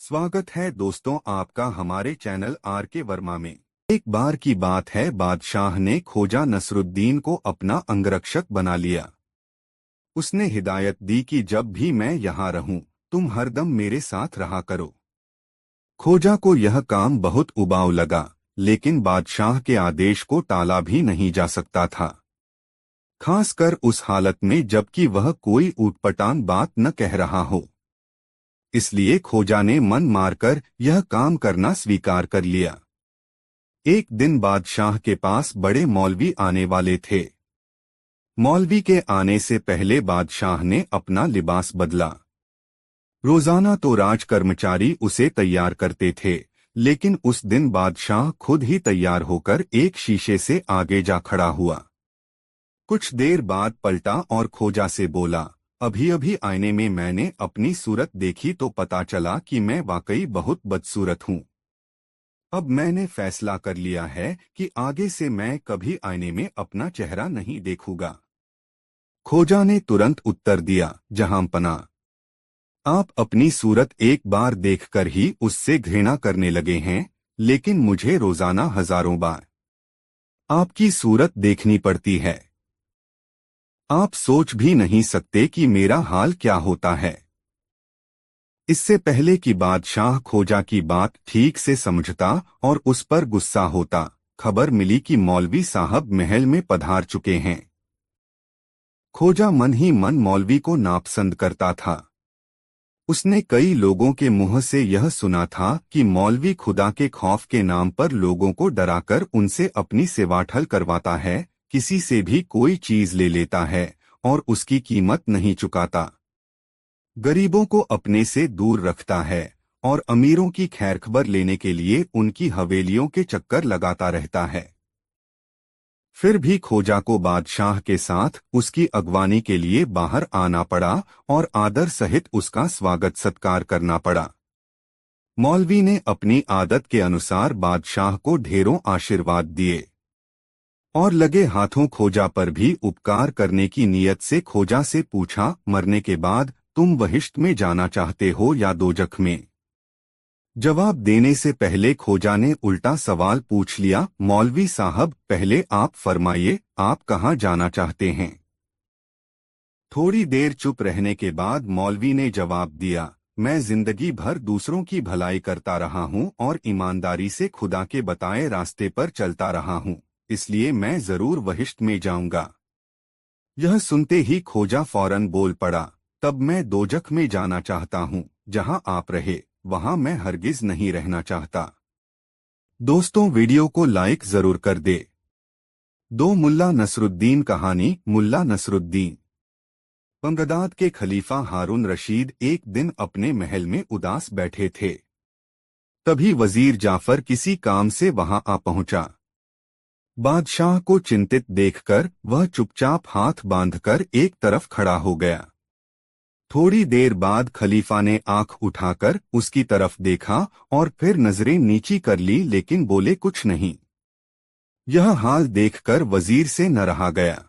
स्वागत है दोस्तों आपका हमारे चैनल आर के वर्मा में। एक बार की बात है, बादशाह ने ख्वाजा नसरुद्दीन को अपना अंगरक्षक बना लिया। उसने हिदायत दी कि जब भी मैं यहाँ रहूं, तुम हरदम मेरे साथ रहा करो। ख्वाजा को यह काम बहुत उबाऊ लगा, लेकिन बादशाह के आदेश को टाला भी नहीं जा सकता था, खासकर उस हालत में जबकि वह कोई ऊटपटांग बात न कह रहा हो। इसलिए ख्वाजा ने मन मारकर यह काम करना स्वीकार कर लिया। एक दिन बादशाह के पास बड़े मौलवी आने वाले थे। मौलवी के आने से पहले बादशाह ने अपना लिबास बदला। रोजाना तो राज कर्मचारी उसे तैयार करते थे, लेकिन उस दिन बादशाह खुद ही तैयार होकर एक शीशे से आगे जा खड़ा हुआ। कुछ देर बाद पलटा और ख्वाजा से बोला, अभी अभी आईने में मैंने अपनी सूरत देखी तो पता चला कि मैं वाकई बहुत बदसूरत हूँ। अब मैंने फैसला कर लिया है कि आगे से मैं कभी आईने में अपना चेहरा नहीं देखूंगा। ख्वाजा ने तुरंत उत्तर दिया, जहांपना, आप अपनी सूरत एक बार देखकर ही उससे घृणा करने लगे हैं, लेकिन मुझे रोजाना हजारों बार आपकी सूरत देखनी पड़ती है। आप सोच भी नहीं सकते कि मेरा हाल क्या होता है। इससे पहले कि बादशाह ख्वाजा की बात ठीक से समझता और उस पर गुस्सा होता, खबर मिली कि मौलवी साहब महल में पधार चुके हैं। ख्वाजा मन ही मन मौलवी को नापसंद करता था। उसने कई लोगों के मुंह से यह सुना था कि मौलवी खुदा के खौफ के नाम पर लोगों को डराकर उनसे अपनी सेवाठल करवाता है, किसी से भी कोई चीज ले लेता है और उसकी कीमत नहीं चुकाता, गरीबों को अपने से दूर रखता है और अमीरों की खैरखबर लेने के लिए उनकी हवेलियों के चक्कर लगाता रहता है। फिर भी ख्वाजा को बादशाह के साथ उसकी अगवानी के लिए बाहर आना पड़ा और आदर सहित उसका स्वागत सत्कार करना पड़ा। मौलवी ने अपनी आदत के अनुसार बादशाह को ढेरों आशीर्वाद दिए और लगे हाथों ख्वाजा पर भी उपकार करने की नीयत से ख्वाजा से पूछा, मरने के बाद तुम बहिश्त में जाना चाहते हो या दोजख में? जवाब देने से पहले ख्वाजा ने उल्टा सवाल पूछ लिया, मौलवी साहब पहले आप फरमाइए, आप कहाँ जाना चाहते हैं? थोड़ी देर चुप रहने के बाद मौलवी ने जवाब दिया, मैं जिंदगी भर दूसरों की भलाई करता रहा हूँ और ईमानदारी से खुदा के बताए रास्ते पर चलता रहा हूँ, इसलिए मैं जरूर बहिश्त में जाऊंगा। यह सुनते ही ख्वाजा फौरन बोल पड़ा, तब मैं दोजख में जाना चाहता हूँ, जहां आप रहे वहां मैं हरगिज नहीं रहना चाहता। दोस्तों वीडियो को लाइक जरूर कर दे। दो मुल्ला नसरुद्दीन कहानी। मुल्ला नसरुद्दीन बगदाद के खलीफा हारून रशीद एक दिन अपने महल में उदास बैठे थे। तभी वजीर जाफर किसी काम से वहां आ पहुंचा। बादशाह को चिंतित देखकर वह चुपचाप हाथ बांधकर एक तरफ खड़ा हो गया। थोड़ी देर बाद खलीफा ने आंख उठाकर उसकी तरफ देखा और फिर नजरें नीची कर ली, लेकिन बोले कुछ नहीं। यह हाल देखकर वजीर से न रहा गया।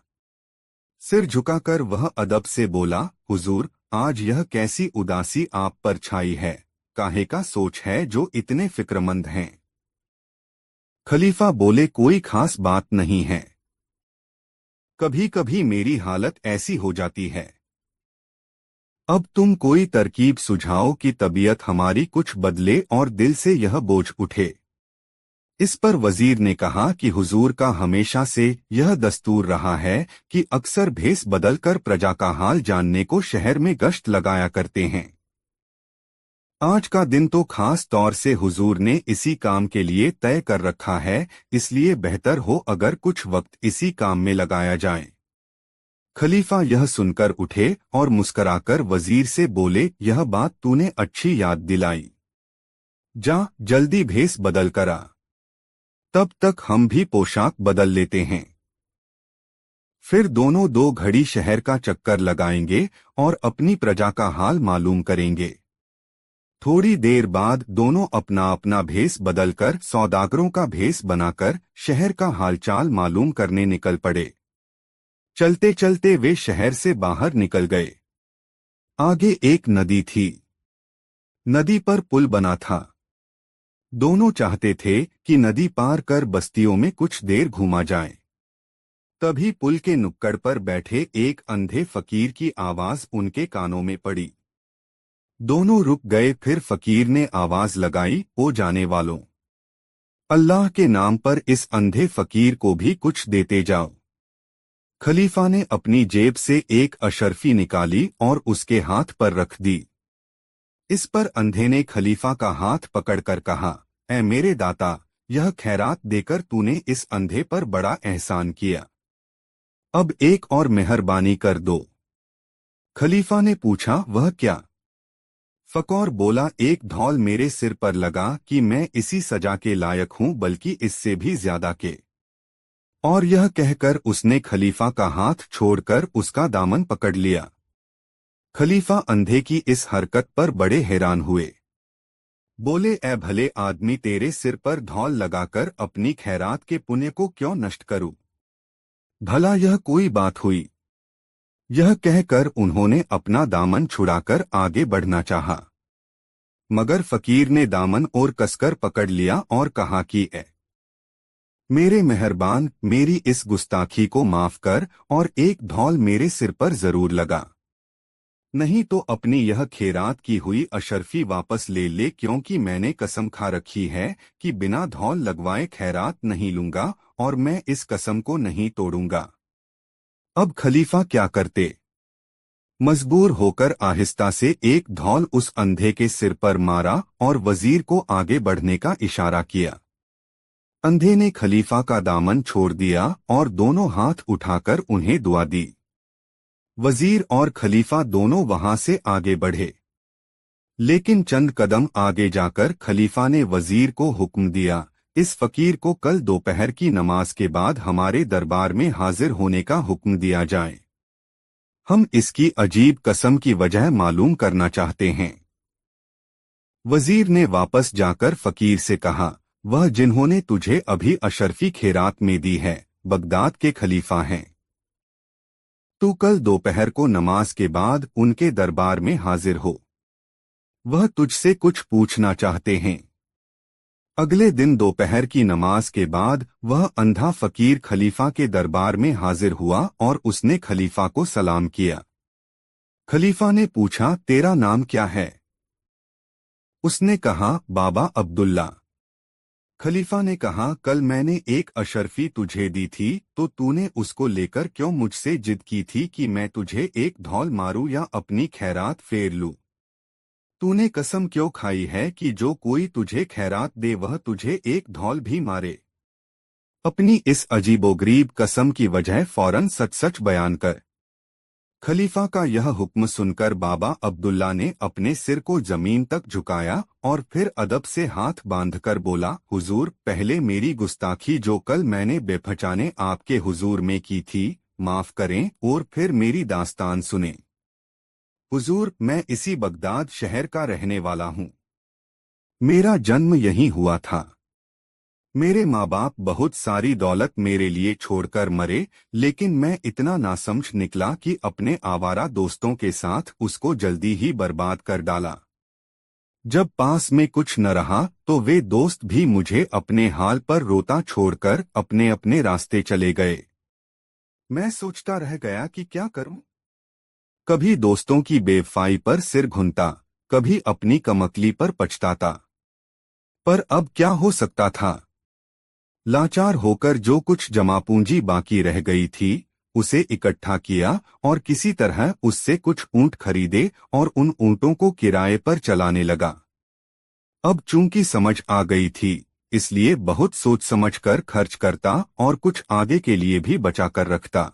सिर झुकाकर वह अदब से बोला, हुजूर, आज यह कैसी उदासी आप पर छाई है? काहे का सोच है जो इतने फिक्रमंद हैं? खलीफा बोले, कोई खास बात नहीं है, कभी कभी मेरी हालत ऐसी हो जाती है। अब तुम कोई तरकीब सुझाओ कि तबीयत हमारी कुछ बदले और दिल से यह बोझ उठे। इस पर वजीर ने कहा कि हुजूर का हमेशा से यह दस्तूर रहा है कि अक्सर भेस बदलकर प्रजा का हाल जानने को शहर में गश्त लगाया करते हैं। आज का दिन तो खास तौर से हुजूर ने इसी काम के लिए तय कर रखा है, इसलिए बेहतर हो अगर कुछ वक्त इसी काम में लगाया जाए। खलीफा यह सुनकर उठे और मुस्कराकर वजीर से बोले, यह बात तूने अच्छी याद दिलाई, जा जल्दी भेस बदल कर आ, तब तक हम भी पोशाक बदल लेते हैं। फिर दोनों 2 घड़ी शहर का चक्कर लगाएंगे और अपनी प्रजा का हाल मालूम करेंगे। थोड़ी देर बाद दोनों अपना अपना भेस बदलकर सौदागरों का भेस बनाकर शहर का हालचाल मालूम करने निकल पड़े। चलते चलते वे शहर से बाहर निकल गए। आगे एक नदी थी। नदी पर पुल बना था। दोनों चाहते थे कि नदी पार कर बस्तियों में कुछ देर घूमा जाए। तभी पुल के नुक्कड़ पर बैठे एक अंधे फकीर की आवाज उनके कानों में पड़ी। दोनों रुक गए। फिर फकीर ने आवाज लगाई, ओ जाने वालों, अल्लाह के नाम पर इस अंधे फकीर को भी कुछ देते जाओ। खलीफा ने अपनी जेब से एक अशर्फी निकाली और उसके हाथ पर रख दी। इस पर अंधे ने खलीफा का हाथ पकड़कर कहा, ऐ मेरे दाता, यह खैरात देकर तूने इस अंधे पर बड़ा एहसान किया। अब एक और मेहरबानी कर दो। खलीफा ने पूछा, वह क्या? फकीर बोला, एक धौल मेरे सिर पर लगा कि मैं इसी सजा के लायक हूं, बल्कि इससे भी ज्यादा के। और यह कहकर उसने खलीफा का हाथ छोड़कर उसका दामन पकड़ लिया। खलीफा अंधे की इस हरकत पर बड़े हैरान हुए। बोले, ए भले आदमी, तेरे सिर पर धौल लगाकर अपनी खैरात के पुण्य को क्यों नष्ट करूं? भला यह कोई बात हुई? यह कहकर उन्होंने अपना दामन छुड़ाकर आगे बढ़ना चाहा, मगर फकीर ने दामन और कसकर पकड़ लिया और कहा कि ए मेरे मेहरबान, मेरी इस गुस्ताखी को माफ कर और एक धौल मेरे सिर पर जरूर लगा, नहीं तो अपनी यह खैरात की हुई अशर्फी वापस ले ले, क्योंकि मैंने कसम खा रखी है कि बिना धौल लगवाए खैरात नहीं लूंगा और मैं इस कसम को नहीं तोड़ूंगा। अब खलीफा क्या करते? मजबूर होकर आहिस्ता से एक धौल उस अंधे के सिर पर मारा और वजीर को आगे बढ़ने का इशारा किया। अंधे ने खलीफा का दामन छोड़ दिया और दोनों हाथ उठाकर उन्हें दुआ दी। वजीर और खलीफा दोनों वहां से आगे बढ़े, लेकिन चंद कदम आगे जाकर खलीफा ने वजीर को हुक्म दिया, इस फकीर को कल दोपहर की नमाज के बाद हमारे दरबार में हाजिर होने का हुक्म दिया जाए। हम इसकी अजीब कसम की वजह मालूम करना चाहते हैं। वजीर ने वापस जाकर फकीर से कहा, वह जिन्होंने तुझे अभी अशर्फी खैरात में दी है, बगदाद के खलीफा हैं। तू कल दोपहर को नमाज के बाद उनके दरबार में हाजिर हो। वह तुझसे कुछ पूछना चाहते हैं। अगले दिन दोपहर की नमाज के बाद वह अंधा फकीर खलीफा के दरबार में हाजिर हुआ और उसने खलीफा को सलाम किया। खलीफा ने पूछा, तेरा नाम क्या है? उसने कहा, बाबा अब्दुल्ला। खलीफा ने कहा, कल मैंने एक अशर्फी तुझे दी थी, तो तूने उसको लेकर क्यों मुझसे जिद की थी कि मैं तुझे एक धौल मारूं या अपनी खैरात फेर लूं? तूने कसम क्यों खाई है कि जो कोई तुझे खैरात दे वह तुझे एक धौल भी मारे? अपनी इस अजीबोगरीब कसम की वजह फौरन सच सच बयान कर। खलीफा का यह हुक्म सुनकर बाबा अब्दुल्ला ने अपने सिर को जमीन तक झुकाया और फिर अदब से हाथ बांधकर बोला, हुजूर, पहले मेरी गुस्ताखी जो कल मैंने बेपहचाने आपके हुजूर में की थी, माफ करें और फिर मेरी दास्तान सुने। हुजूर, मैं इसी बगदाद शहर का रहने वाला हूँ। मेरा जन्म यहीं हुआ था। मेरे माँ बाप बहुत सारी दौलत मेरे लिए छोड़कर मरे, लेकिन मैं इतना नासमझ निकला कि अपने आवारा दोस्तों के साथ उसको जल्दी ही बर्बाद कर डाला। जब पास में कुछ न रहा तो वे दोस्त भी मुझे अपने हाल पर रोता छोड़कर अपने अपने रास्ते चले गए। मैं सोचता रह गया कि क्या करूं। कभी दोस्तों की बेवफाई पर सिर घुनता, कभी अपनी कमकली पर पछताता। पर अब क्या हो सकता था? लाचार होकर जो कुछ जमा पूंजी बाकी रह गई थी उसे इकट्ठा किया और किसी तरह उससे कुछ ऊंट खरीदे और उन ऊंटों को किराए पर चलाने लगा। अब चूंकि समझ आ गई थी, इसलिए बहुत सोच समझकर खर्च करता और कुछ आगे के लिए भी बचा कर रखता।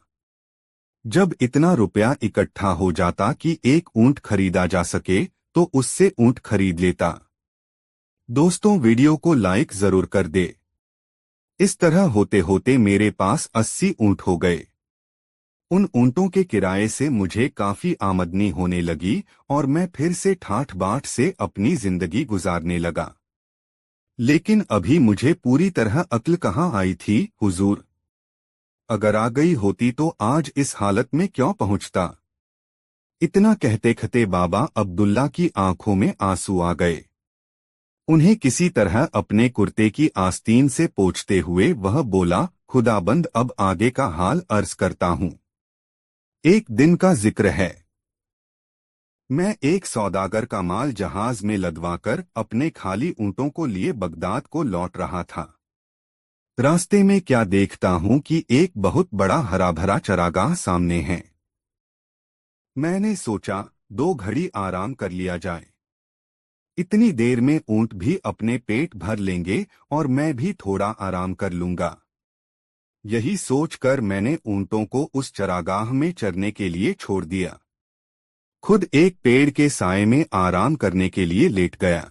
जब इतना रुपया इकट्ठा हो जाता कि एक ऊंट खरीदा जा सके तो उससे ऊंट खरीद लेता। दोस्तों, वीडियो को लाइक जरूर कर दे। इस तरह होते होते मेरे पास 80 ऊंट हो गए। उन ऊंटों के किराए से मुझे काफी आमदनी होने लगी और मैं फिर से ठाठ बाट से अपनी जिंदगी गुजारने लगा। लेकिन अभी मुझे पूरी तरह अक्ल कहाँ आई थी, हुजूर। अगर आ गई होती तो आज इस हालत में क्यों पहुंचता। इतना कहते कहते बाबा अब्दुल्ला की आंखों में आंसू आ गए। उन्हें किसी तरह अपने कुर्ते की आस्तीन से पोंछते हुए वह बोला, खुदाबंद अब आगे का हाल अर्ज करता हूँ। एक दिन का जिक्र है। मैं एक सौदागर का माल जहाज में लदवाकर अपने खाली ऊंटों को लिए बगदाद को लौट रहा था। रास्ते में क्या देखता हूँ कि एक बहुत बड़ा हरा भरा चरागाह सामने है। मैंने सोचा 2 घड़ी आराम कर लिया जाए। इतनी देर में ऊंट भी अपने पेट भर लेंगे और मैं भी थोड़ा आराम कर लूंगा। यही सोचकर मैंने ऊंटों को उस चरागाह में चरने के लिए छोड़ दिया। खुद एक पेड़ के साए में आराम करने के लिए लेट गया।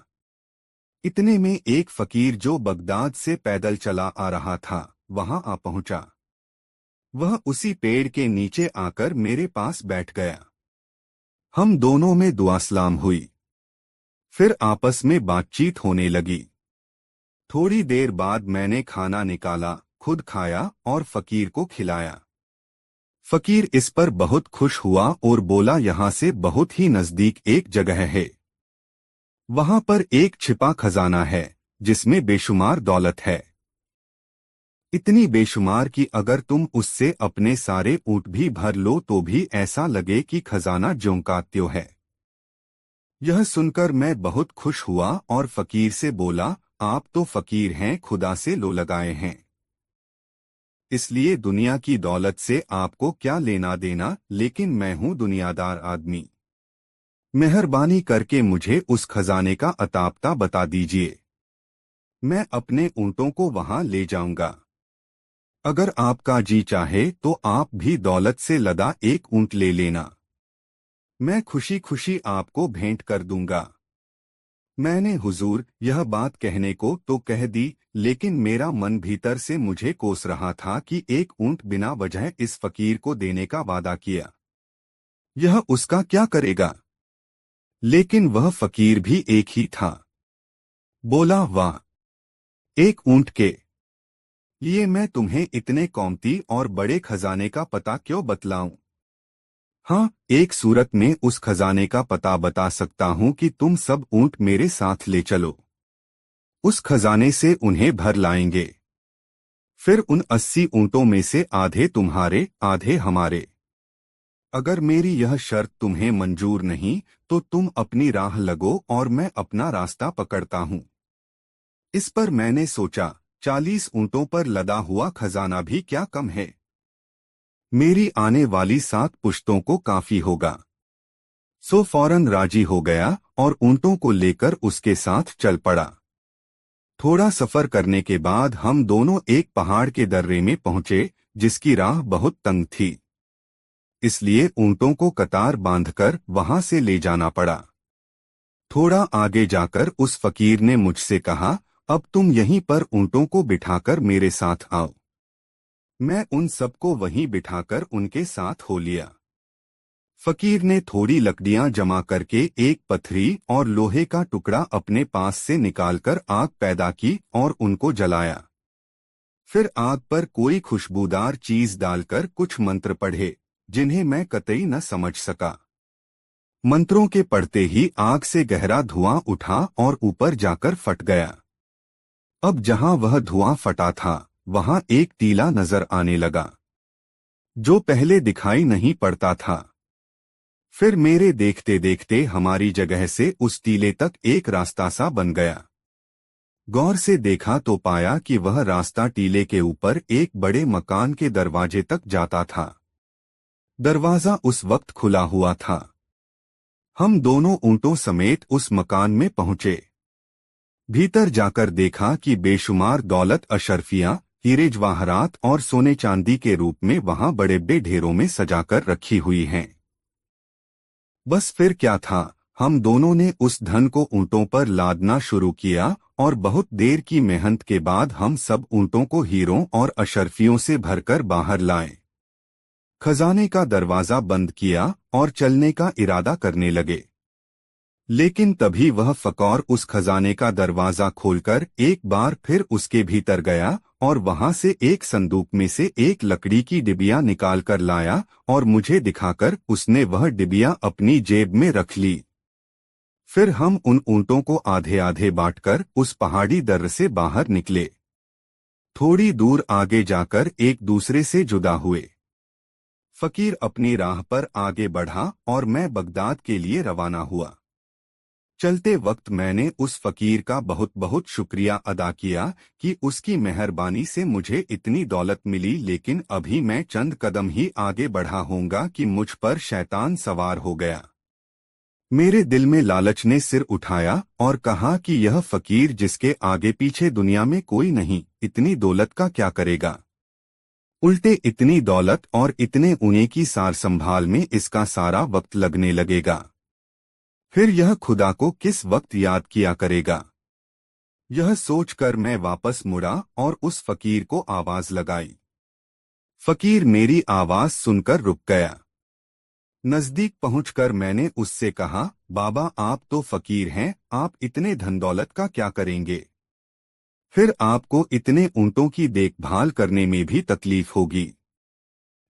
इतने में एक फकीर जो बगदाद से पैदल चला आ रहा था वहां आ पहुंचा। वह उसी पेड़ के नीचे आकर मेरे पास बैठ गया। हम दोनों में दुआ सलाम हुई। फिर आपस में बातचीत होने लगी। थोड़ी देर बाद मैंने खाना निकाला, खुद खाया और फकीर को खिलाया। फकीर इस पर बहुत खुश हुआ और बोला, यहाँ से बहुत ही नजदीक एक जगह है। वहां पर एक छिपा खजाना है जिसमें बेशुमार दौलत है। इतनी बेशुमार कि अगर तुम उससे अपने सारे ऊंट भी भर लो तो भी ऐसा लगे कि खजाना ज्यों का त्यों है। यह सुनकर मैं बहुत खुश हुआ और फकीर से बोला, आप तो फकीर हैं, खुदा से लो लगाए हैं, इसलिए दुनिया की दौलत से आपको क्या लेना देना, लेकिन मैं हूं दुनियादार आदमी। मेहरबानी करके मुझे उस खजाने का अतापता बता दीजिए। मैं अपने ऊंटों को वहां ले जाऊंगा। अगर आपका जी चाहे तो आप भी दौलत से लदा एक ऊंट ले लेना। मैं खुशी खुशी आपको भेंट कर दूंगा। मैंने हुजूर यह बात कहने को तो कह दी, लेकिन मेरा मन भीतर से मुझे कोस रहा था कि एक ऊंट बिना वजह इस फकीर को देने का वादा किया, यह उसका क्या करेगा। लेकिन वह फकीर भी एक ही था। बोला, वाह, एक ऊंट के लिए मैं तुम्हें इतने कीमती और बड़े खजाने का पता क्यों बतलाऊं। हाँ, एक सूरत में उस खजाने का पता बता सकता हूं कि तुम सब ऊंट मेरे साथ ले चलो। उस खजाने से उन्हें भर लाएंगे। फिर उन 80 ऊंटों में से आधे तुम्हारे आधे हमारे। अगर मेरी यह शर्त तुम्हें मंजूर नहीं तो तुम अपनी राह लगो और मैं अपना रास्ता पकड़ता हूं। इस पर मैंने सोचा, 40 ऊंटों पर लदा हुआ खजाना भी क्या कम है। मेरी आने वाली 7 पुश्तों को काफी होगा। सो फौरन राजी हो गया और ऊंटों को लेकर उसके साथ चल पड़ा। थोड़ा सफर करने के बाद हम दोनों एक पहाड़ के दर्रे में पहुंचे जिसकी राह बहुत तंग थी, इसलिए ऊंटों को कतार बांधकर वहां से ले जाना पड़ा। थोड़ा आगे जाकर उस फकीर ने मुझसे कहा, अब तुम यहीं पर ऊंटों को बिठाकर मेरे साथ आओ। मैं उन सबको वहीं बिठाकर उनके साथ हो लिया। फकीर ने थोड़ी लकड़ियां जमा करके एक पथरी और लोहे का टुकड़ा अपने पास से निकालकर आग पैदा की और उनको जलाया। फिर आग पर कोई खुशबूदार चीज डालकर कुछ मंत्र पढ़े जिन्हें मैं कतई न समझ सका। मंत्रों के पढ़ते ही आग से गहरा धुआं उठा और ऊपर जाकर फट गया। अब जहां वह धुआं फटा था वहां एक टीला नजर आने लगा जो पहले दिखाई नहीं पड़ता था। फिर मेरे देखते देखते हमारी जगह से उस टीले तक एक रास्ता सा बन गया। गौर से देखा तो पाया कि वह रास्ता टीले के ऊपर एक बड़े मकान के दरवाजे तक जाता था। दरवाजा उस वक्त खुला हुआ था। हम दोनों ऊंटों समेत उस मकान में पहुंचे। भीतर जाकर देखा कि बेशुमार दौलत, अशरफियां, हीरे जवाहरात और सोने चांदी के रूप में वहां बड़े बड़े ढेरों में सजाकर रखी हुई हैं। बस फिर क्या था, हम दोनों ने उस धन को ऊंटों पर लादना शुरू किया और बहुत देर की मेहनत के बाद हम सब ऊंटों को हीरों और अशरफियों से भरकर बाहर लाए। खजाने का दरवाजा बंद किया और चलने का इरादा करने लगे। लेकिन तभी वह फकौर उस खजाने का दरवाजा खोलकर एक बार फिर उसके भीतर गया और वहां से एक संदूक में से एक लकड़ी की डिबिया निकाल कर लाया और मुझे दिखाकर उसने वह डिबिया अपनी जेब में रख ली। फिर हम उन ऊंटों को आधे आधे बांटकर उस पहाड़ी दर्र से बाहर निकले। थोड़ी दूर आगे जाकर एक दूसरे से जुदा हुए। फकीर अपनी राह पर आगे बढ़ा और मैं बगदाद के लिए रवाना हुआ। चलते वक्त मैंने उस फकीर का बहुत बहुत शुक्रिया अदा किया कि उसकी मेहरबानी से मुझे इतनी दौलत मिली, लेकिन अभी मैं चंद कदम ही आगे बढ़ा होऊंगा कि मुझ पर शैतान सवार हो गया। मेरे दिल में लालच ने सिर उठाया और कहा कि यह फकीर जिसके आगे पीछे दुनिया में कोई नहीं, इतनी दौलत का क्या करेगा। उल्टे इतनी दौलत और इतने ऊने की सार संभाल में इसका सारा वक्त लगने लगेगा। फिर यह खुदा को किस वक्त याद किया करेगा। यह सोचकर मैं वापस मुड़ा और उस फकीर को आवाज लगाई। फकीर मेरी आवाज सुनकर रुक गया। नजदीक पहुंचकर मैंने उससे कहा, बाबा आप तो फकीर हैं, आप इतने धन दौलत का क्या करेंगे। फिर आपको इतने ऊंटों की देखभाल करने में भी तकलीफ होगी।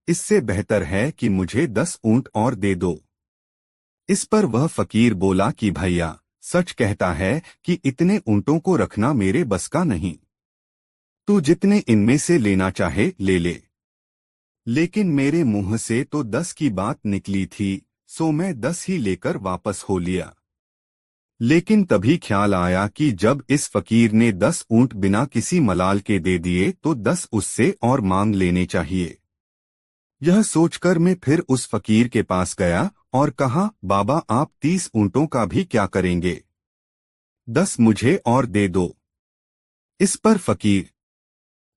इससे बेहतर है कि मुझे 10 ऊंट और दे दो। इस पर वह फकीर बोला कि भैया सच कहता है कि इतने ऊंटों को रखना मेरे बस का नहीं। तू जितने इनमें से लेना चाहे ले ले। लेकिन मेरे मुंह से तो 10 की बात निकली थी, सो मैं 10 ही लेकर वापस हो लिया। लेकिन तभी ख्याल आया कि जब इस फकीर ने 10 ऊंट बिना किसी मलाल के दे दिए तो 10 उससे और मांग लेने चाहिए। यह सोचकर मैं फिर उस फकीर के पास गया और कहा, बाबा आप 30 ऊंटों का भी क्या करेंगे, 10 मुझे और दे दो। इस पर फकीर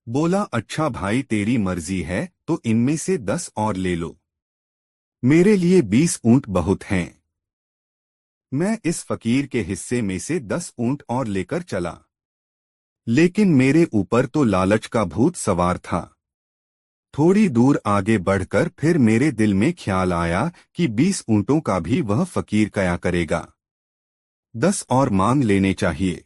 बोला, अच्छा भाई तेरी मर्जी है तो इनमें से 10 और ले लो, मेरे लिए 20 ऊंट बहुत हैं। मैं इस फकीर के हिस्से में से 10 ऊंट और लेकर चला। लेकिन मेरे ऊपर तो लालच का भूत सवार था। थोड़ी दूर आगे बढ़कर फिर मेरे दिल में ख्याल आया कि 20 ऊंटों का भी वह फकीर क्या करेगा, 10 और मांग लेने चाहिए।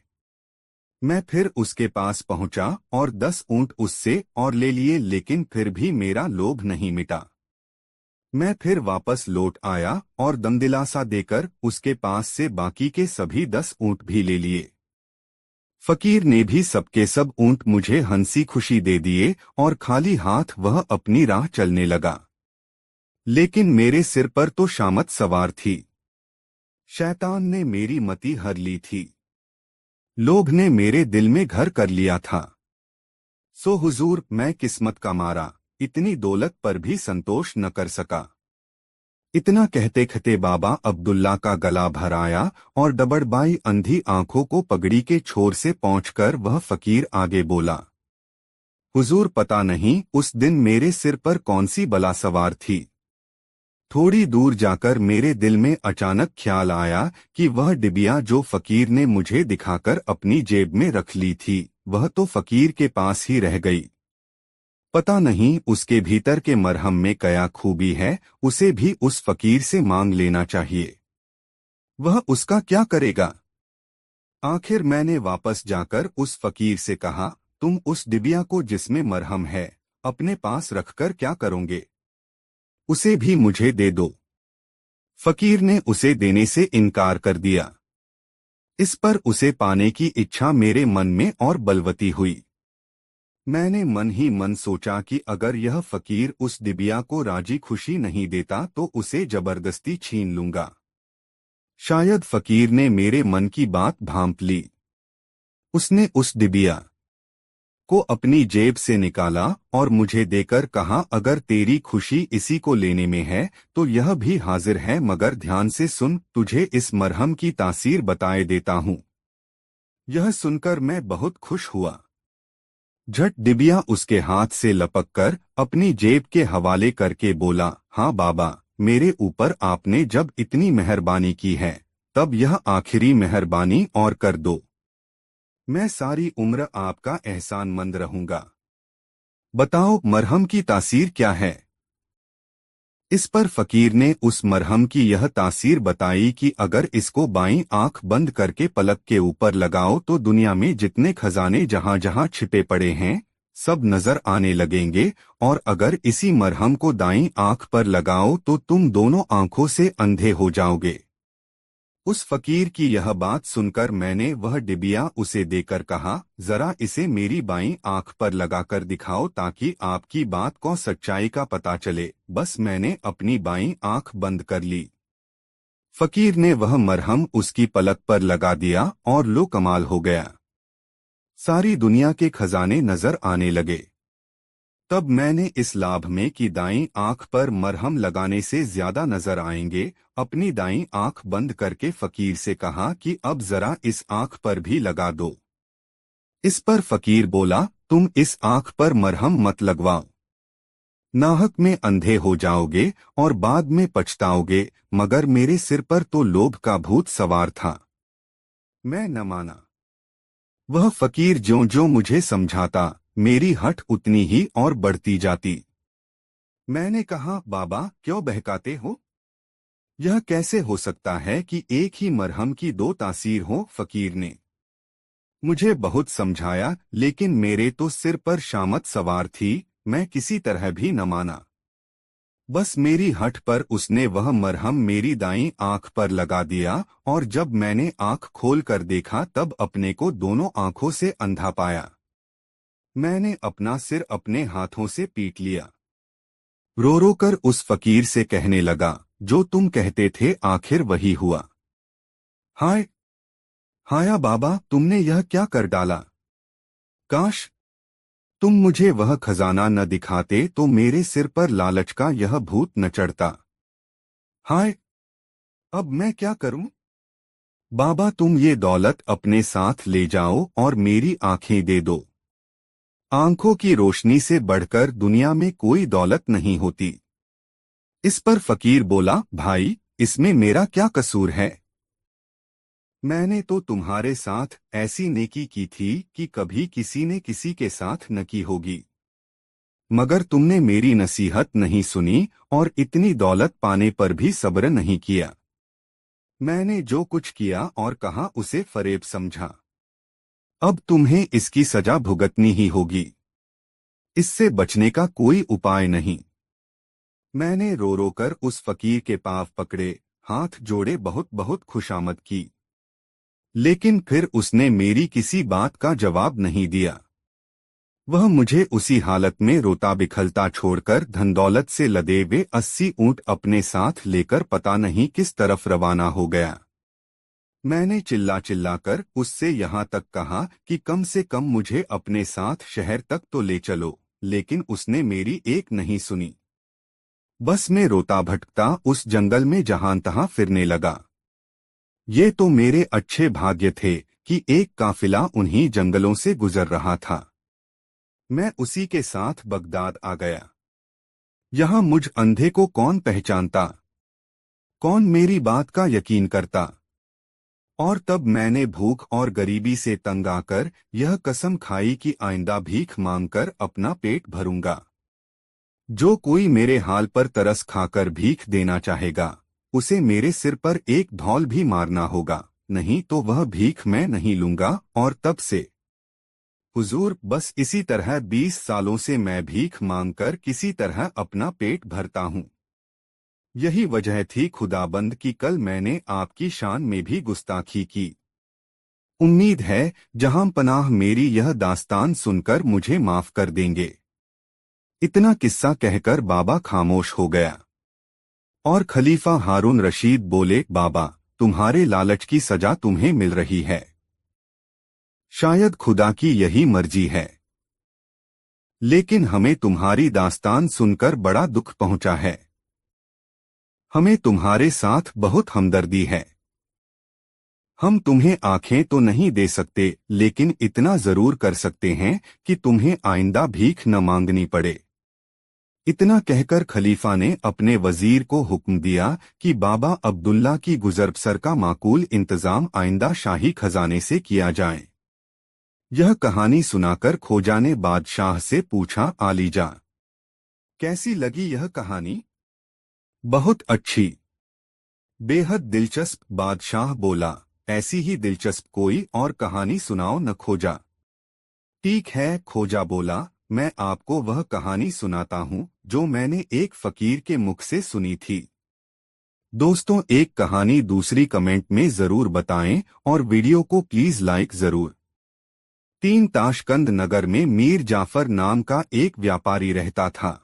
मैं फिर उसके पास पहुंचा और 10 ऊंट उससे और ले लिए, लेकिन फिर भी मेरा लोभ नहीं मिटा। मैं फिर वापस लौट आया और दमदिलासा देकर उसके पास से बाकी के सभी 10 ऊंट भी ले लिए। फकीर ने भी सबके सब ऊंट मुझे हंसी खुशी दे दिए और खाली हाथ वह अपनी राह चलने लगा। लेकिन मेरे सिर पर तो शामत सवार थी। शैतान ने मेरी मति हर ली थी। लोभ ने मेरे दिल में घर कर लिया था। सो हुजूर मैं किस्मत का मारा इतनी दौलत पर भी संतोष न कर सका। इतना कहते कहते बाबा अब्दुल्ला का गला भर आया और डबड़बाई अंधी आंखों को पगड़ी के छोर से पहुंचकर वह फकीर आगे बोला, हुजूर पता नहीं उस दिन मेरे सिर पर कौन सी बला सवार थी। थोड़ी दूर जाकर मेरे दिल में अचानक ख्याल आया कि वह डिबिया जो फकीर ने मुझे दिखाकर अपनी जेब में रख ली थी, वह तो फकीर के पास ही रह गई। पता नहीं उसके भीतर के मरहम में क्या खूबी है, उसे भी उस फकीर से मांग लेना चाहिए। वह उसका क्या करेगा। आखिर मैंने वापस जाकर उस फकीर से कहा, तुम उस डिबिया को जिसमें मरहम है अपने पास रखकर क्या करोगे, उसे भी मुझे दे दो। फकीर ने उसे देने से इनकार कर दिया। इस पर उसे पाने की इच्छा मेरे मन में और बलवती हुई। मैंने मन ही मन सोचा कि अगर यह फकीर उस डिबिया को राजी खुशी नहीं देता तो उसे जबरदस्ती छीन लूंगा। शायद फकीर ने मेरे मन की बात भांप ली। उसने उस डिबिया को अपनी जेब से निकाला और मुझे देकर कहा, अगर तेरी खुशी इसी को लेने में है तो यह भी हाजिर है, मगर ध्यान से सुन, तुझे इस मरहम की तासीर बताए देता हूँ। यह सुनकर मैं बहुत खुश हुआ। झट डिबिया उसके हाथ से लपककर अपनी जेब के हवाले करके बोला, हाँ बाबा, मेरे ऊपर आपने जब इतनी मेहरबानी की है तब यह आखिरी मेहरबानी और कर दो। मैं सारी उम्र आपका एहसानमंद रहूंगा। बताओ मरहम की तासीर क्या है। इस पर फकीर ने उस मरहम की यह तासीर बताई कि अगर इसको बाईं आंख बंद करके पलक के ऊपर लगाओ तो दुनिया में जितने खजाने जहां जहां छिपे पड़े हैं सब नजर आने लगेंगे, और अगर इसी मरहम को दाईं आंख पर लगाओ तो तुम दोनों आंखों से अंधे हो जाओगे। उस फकीर की यह बात सुनकर मैंने वह डिबिया उसे देकर कहा, जरा इसे मेरी बाईं आंख पर लगाकर दिखाओ ताकि आपकी बात को सच्चाई का पता चले। बस मैंने अपनी बाईं आंख बंद कर ली। फकीर ने वह मरहम उसकी पलक पर लगा दिया और लो कमाल हो गया। सारी दुनिया के खजाने नजर आने लगे। तब मैंने इस लाभ में कि दाईं आंख पर मरहम लगाने से ज्यादा नजर आएंगे, अपनी दाईं आंख बंद करके फकीर से कहा कि अब जरा इस आंख पर भी लगा दो। इस पर फकीर बोला, तुम इस आंख पर मरहम मत लगवाओ, नाहक में अंधे हो जाओगे और बाद में पछताओगे। मगर मेरे सिर पर तो लोभ का भूत सवार था। मैं न माना। वह फकीर ज्यों ज्यों मुझे समझाता मेरी हठ उतनी ही और बढ़ती जाती। मैंने कहा, बाबा क्यों बहकाते हो? यह कैसे हो सकता है कि एक ही मरहम की दो तासीर हो? फकीर ने मुझे बहुत समझाया, लेकिन मेरे तो सिर पर शामत सवार थी। मैं किसी तरह भी न माना। बस मेरी हठ पर उसने वह मरहम मेरी दाईं आंख पर लगा दिया, और जब मैंने आंख खोल कर देखा तब अपने को दोनों आंखों से अंधा पाया। मैंने अपना सिर अपने हाथों से पीट लिया। रो रो कर उस फकीर से कहने लगा, जो तुम कहते थे आखिर वही हुआ। हाय हाया बाबा, तुमने यह क्या कर डाला? काश तुम मुझे वह खजाना न दिखाते तो मेरे सिर पर लालच का यह भूत न चढ़ता। हाय, अब मैं क्या करूं? बाबा तुम ये दौलत अपने साथ ले जाओ और मेरी आंखें दे दो। आंखों की रोशनी से बढ़कर दुनिया में कोई दौलत नहीं होती। इस पर फकीर बोला, भाई इसमें मेरा क्या कसूर है? मैंने तो तुम्हारे साथ ऐसी नेकी की थी कि कभी किसी ने किसी के साथ न की होगी। मगर तुमने मेरी नसीहत नहीं सुनी और इतनी दौलत पाने पर भी सब्र नहीं किया। मैंने जो कुछ किया और कहा उसे फरेब समझा। अब तुम्हें इसकी सजा भुगतनी ही होगी। इससे बचने का कोई उपाय नहीं। मैंने रो रो कर उस फकीर के पांव पकड़े, हाथ जोड़े, बहुत बहुत खुशामद की। लेकिन फिर उसने मेरी किसी बात का जवाब नहीं दिया। वह मुझे उसी हालत में रोता बिखलता छोड़कर धनदौलत से लदे हुए 80 ऊंट अपने साथ लेकर पता नहीं किस तरफ रवाना हो गया। मैंने चिल्ला चिल्ला कर उससे यहाँ तक कहा कि कम से कम मुझे अपने साथ शहर तक तो ले चलो, लेकिन उसने मेरी एक नहीं सुनी। बस मैं रोता भटकता उस जंगल में जहां तहां फिरने लगा। ये तो मेरे अच्छे भाग्य थे कि एक काफिला उन्हीं जंगलों से गुजर रहा था। मैं उसी के साथ बगदाद आ गया। यहाँ मुझ अंधे को कौन पहचानता? कौन मेरी बात का यकीन करता? और तब मैंने भूख और गरीबी से तंग आकर यह कसम खाई कि आइंदा भीख मांगकर अपना पेट भरूंगा। जो कोई मेरे हाल पर तरस खाकर भीख देना चाहेगा उसे मेरे सिर पर एक धौल भी मारना होगा, नहीं तो वह भीख मैं नहीं लूंगा। और तब से हुजूर बस इसी तरह 20 सालों से मैं भीख मांगकर किसी तरह अपना पेट भरता हूँ। यही वजह थी खुदाबंद कि कल मैंने आपकी शान में भी गुस्ताखी की। उम्मीद है जहां पनाह मेरी यह दास्तान सुनकर मुझे माफ कर देंगे। इतना किस्सा कहकर बाबा खामोश हो गया। और खलीफा हारून रशीद बोले, बाबा तुम्हारे लालच की सजा तुम्हें मिल रही है। शायद खुदा की यही मर्जी है। लेकिन हमें तुम्हारी दास्तान सुनकर बड़ा दुख पहुंचा है। हमें तुम्हारे साथ बहुत हमदर्दी है। हम तुम्हें आंखें तो नहीं दे सकते, लेकिन इतना जरूर कर सकते हैं कि तुम्हें आइंदा भीख न मांगनी पड़े। इतना कहकर खलीफा ने अपने वजीर को हुक्म दिया कि बाबा अब्दुल्ला की गुजरबसर का माकूल इंतजाम आइंदा शाही खजाने से किया जाए। यह कहानी सुनाकर खोजा ने बादशाह से पूछा, आलीजा कैसी लगी यह कहानी? बहुत अच्छी। बेहद दिलचस्प, बादशाह बोला। ऐसी ही दिलचस्प कोई और कहानी सुनाओ न खोजा। ठीक है, खोजा बोला, मैं आपको वह कहानी सुनाता हूँ जो मैंने एक फकीर के मुख से सुनी थी। दोस्तों, एक कहानी दूसरी कमेंट में जरूर बताएं और वीडियो को प्लीज लाइक जरूर। ताशकंद नगर में मीर जाफर नाम का एक व्यापारी रहता था।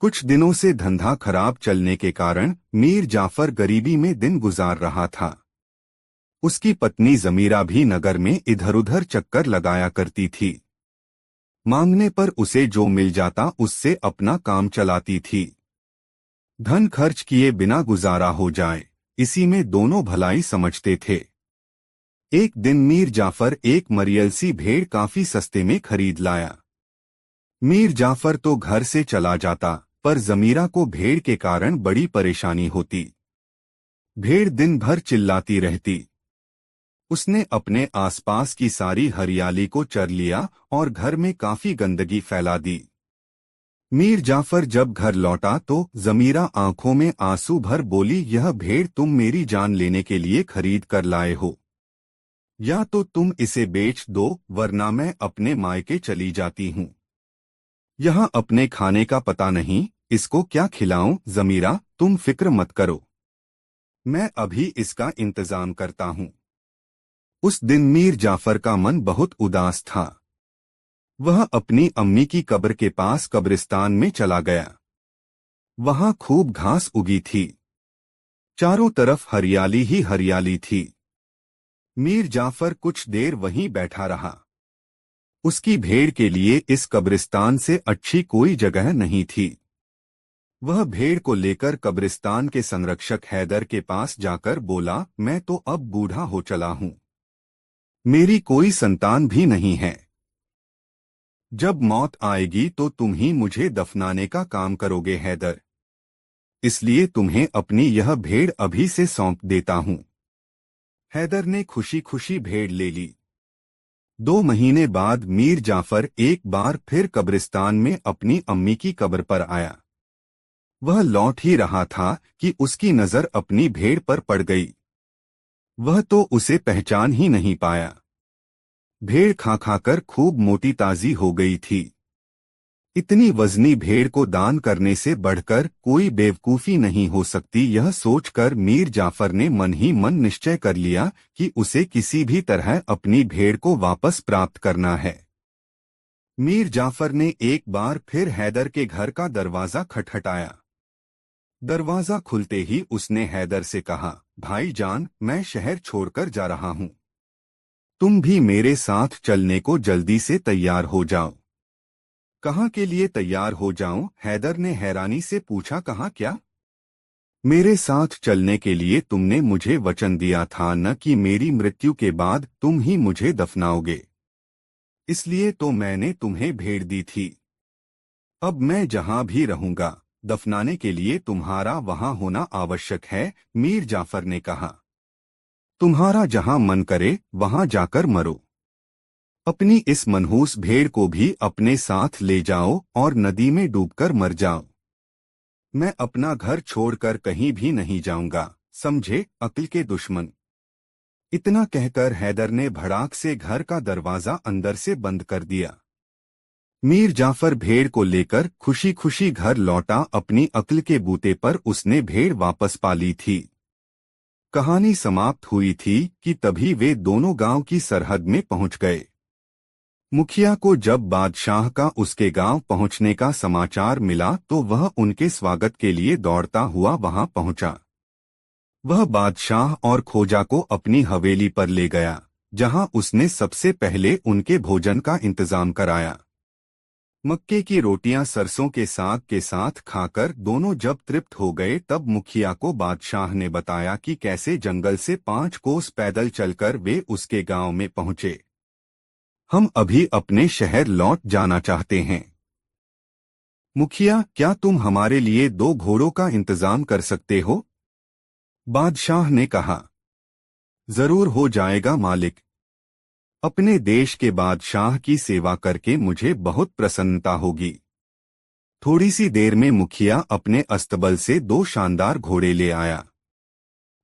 कुछ दिनों से धंधा खराब चलने के कारण मीर जाफर गरीबी में दिन गुजार रहा था। उसकी पत्नी जमीरा भी नगर में इधर उधर चक्कर लगाया करती थी। मांगने पर उसे जो मिल जाता उससे अपना काम चलाती थी। धन खर्च किए बिना गुजारा हो जाए, इसी में दोनों भलाई समझते थे। एक दिन मीर जाफर एक मरियल सी भेड़ काफी सस्ते में खरीद लाया। मीर जाफर तो घर से चला जाता, पर जमीरा को भेड़ के कारण बड़ी परेशानी होती। भेड़ दिन भर चिल्लाती रहती। उसने अपने आसपास की सारी हरियाली को चर लिया और घर में काफी गंदगी फैला दी। मीर जाफर जब घर लौटा तो जमीरा आंखों में आंसू भर बोली, यह भेड़ तुम मेरी जान लेने के लिए खरीद कर लाए हो, या तो तुम इसे बेच दो वरना मैं अपने मायके चली जाती हूँ। यहाँ अपने खाने का पता नहीं, इसको क्या खिलाऊं? जमीरा, तुम फिक्र मत करो, मैं अभी इसका इंतजाम करता हूँ। उस दिन मीर जाफर का मन बहुत उदास था। वह अपनी अम्मी की कब्र के पास कब्रिस्तान में चला गया। वहां खूब घास उगी थी, चारों तरफ हरियाली ही हरियाली थी। मीर जाफर कुछ देर वहीं बैठा रहा। उसकी भेड़ के लिए इस कब्रिस्तान से अच्छी कोई जगह नहीं थी। वह भेड़ को लेकर कब्रिस्तान के संरक्षक हैदर के पास जाकर बोला, मैं तो अब बूढ़ा हो चला हूँ, मेरी कोई संतान भी नहीं है। जब मौत आएगी तो तुम ही मुझे दफनाने का काम करोगे हैदर, इसलिए तुम्हें अपनी यह भेड़ अभी से सौंप देता हूँ। हैदर ने खुशी खुशी भेड़ ले ली। 2 महीने बाद मीर जाफर एक बार फिर कब्रिस्तान में अपनी अम्मी की कब्र पर आया। वह लौट ही रहा था कि उसकी नजर अपनी भेड़ पर पड़ गई। वह तो उसे पहचान ही नहीं पाया। भेड़ खा खाकर खूब मोटी ताजी हो गई थी। इतनी वजनी भेड़ को दान करने से बढ़कर कोई बेवकूफी नहीं हो सकती, यह सोचकर मीर जाफर ने मन ही मन निश्चय कर लिया कि उसे किसी भी तरह अपनी भेड़ को वापस प्राप्त करना है। मीर जाफर ने एक बार फिर हैदर के घर का दरवाजा खटखटाया। दरवाजा खुलते ही उसने हैदर से कहा, भाईजान, मैं शहर छोड़कर जा रहा हूँ, तुम भी मेरे साथ चलने को जल्दी से तैयार हो जाओ। कहाँ के लिए तैयार हो जाऊं? हैदर ने हैरानी से पूछा, कहाँ क्या? मेरे साथ चलने के लिए तुमने मुझे वचन दिया था न कि मेरी मृत्यु के बाद तुम ही मुझे दफनाओगे, इसलिए तो मैंने तुम्हें भेड़ दी थी। अब मैं जहां भी रहूंगा, दफनाने के लिए तुम्हारा वहां होना आवश्यक है। मीर जाफर ने कहा, तुम्हारा जहां मन करे वहां जाकर मरो। अपनी इस मनहूस भेड़ को भी अपने साथ ले जाओ और नदी में डूबकर मर जाओ। मैं अपना घर छोड़कर कहीं भी नहीं जाऊंगा, समझे अक्ल के दुश्मन। इतना कहकर हैदर ने भड़ाक से घर का दरवाजा अंदर से बंद कर दिया। मीर जाफर भेड़ को लेकर खुशी खुशी घर लौटा। अपनी अक्ल के बूते पर उसने भेड़ वापस पा ली थी। कहानी समाप्त हुई थी कि तभी वे दोनों गांव की सरहद में पहुंच गए। मुखिया को जब बादशाह का उसके गांव पहुंचने का समाचार मिला तो वह उनके स्वागत के लिए दौड़ता हुआ वहां पहुंचा। वह बादशाह और खोजा को अपनी हवेली पर ले गया, जहां उसने सबसे पहले उनके भोजन का इंतजाम कराया। मक्के की रोटियां सरसों के साग के साथ खाकर दोनों जब तृप्त हो गए तब मुखिया को बादशाह ने बताया कि कैसे जंगल से 5 कोस पैदल चलकर वे उसके गांव में पहुंचे। हम अभी अपने शहर लौट जाना चाहते हैं। मुखिया, क्या तुम हमारे लिए 2 घोड़ों का इंतजाम कर सकते हो? बादशाह ने कहा, जरूर हो जाएगा मालिक। अपने देश के बादशाह की सेवा करके मुझे बहुत प्रसन्नता होगी। थोड़ी सी देर में मुखिया अपने अस्तबल से 2 शानदार घोड़े ले आया।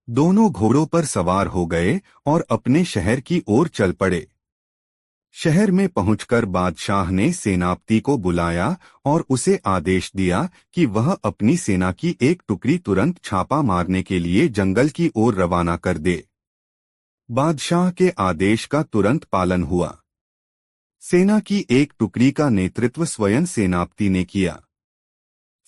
दोनों घोड़ों पर सवार हो गए और अपने शहर की ओर चल पड़े। शहर में पहुंचकर बादशाह ने सेनापति को बुलाया और उसे आदेश दिया कि वह अपनी सेना की एक टुकड़ी तुरंत छापा मारने के लिए जंगल की ओर रवाना कर दे। बादशाह के आदेश का तुरंत पालन हुआ। सेना की एक टुकड़ी का नेतृत्व स्वयं सेनापति ने किया।